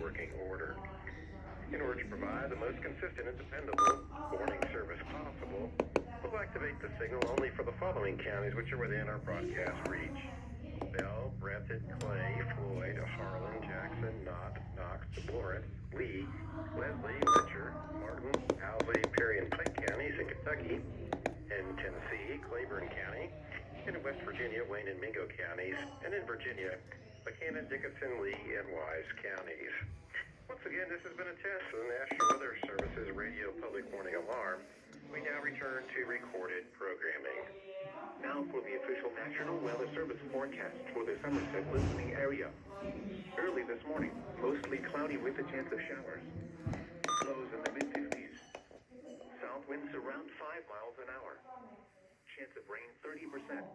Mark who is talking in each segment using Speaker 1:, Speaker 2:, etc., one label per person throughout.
Speaker 1: working order. In order to provide the most consistent and dependable warning service possible, we'll activate the signal only for the following counties which are within our broadcast reach: Bell, Breathitt, Clay, Floyd, Harlan, Jackson, Knott, Knox, Lawrence, Lee, Leslie, Letcher, Martin, Owsley, Perry, and Pike counties in Kentucky, in Tennessee, Claiborne County, and in West Virginia, Wayne and Mingo counties, and in Virginia, Buchanan, Dickinson, Lee, and Wise counties. Once again, this has been a test of the National Weather Service's radio public warning alarm. We now return to recorded programming.
Speaker 2: Now for the official National Weather Service forecast for the Somerset listening area. Early this morning, mostly cloudy with a chance of showers. Lows in the mid-50s. South winds around 5 miles an hour. Chance of rain 30%.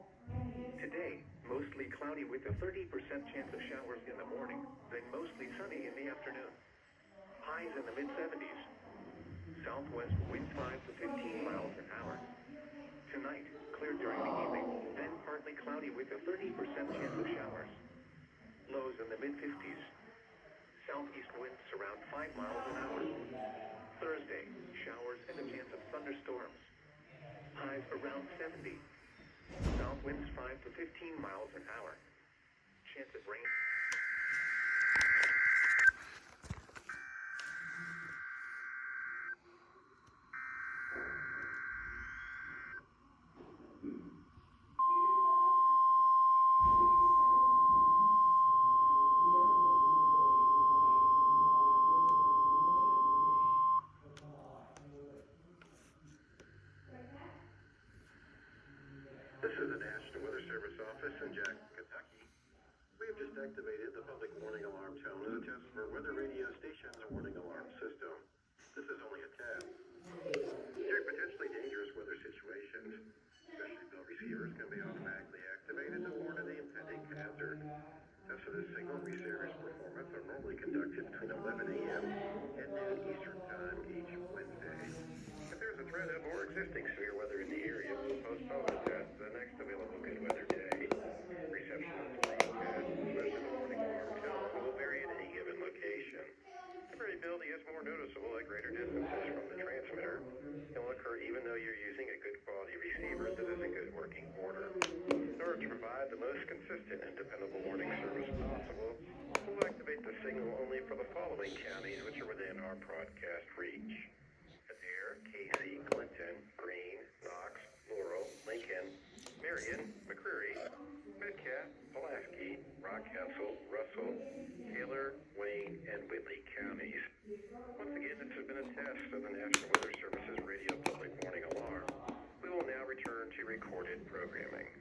Speaker 2: Today, mostly cloudy with a 30% chance of showers in the morning, then mostly sunny in the afternoon. Highs in the mid-70s. Southwest winds 5 to 15 miles an hour. Tonight, clear during the evening, then partly cloudy with a 30% chance of showers. Lows in the mid-50s. Southeast winds around 5 miles an hour. Thursday, showers and a chance of thunderstorms. Highs around 70. South winds 5 to 15 miles an hour. Chance of rain.
Speaker 1: This is the National Weather Service office in Jackson, Kentucky. We have just activated the public warning alarm tone as a test for weather radio station's warning alarm system. This is only a test. During potentially dangerous weather situations, specially built receivers can be automatically activated to warn of the impending hazard. Tests of this signal receivers performance are normally conducted between 11 a.m. and noon Eastern Time each Wednesday. If there is a threat of or existing severe weather in the area, we'll postpone the test to the next available good weather day. Reception of this broadcast, especially the warning alarm tone, will vary at any given location. The variability is more noticeable at greater distances from the transmitter and will occur even though you're using a good quality receiver that is in good working order. In order to provide the most consistent and dependable warning service possible, we'll activate the signal only for the following counties which are within our broadcast reach: Adair, Casey, Clinton, Greene, Knox, Laurel, Lincoln, Marion, McCreary, Metcalf, Pulaski, Rockcastle, Russell, Taylor, Wayne, and Whitley counties. Once again, this has been a test of the National Weather Service's radio public warning alarm. We will now return to recorded programming.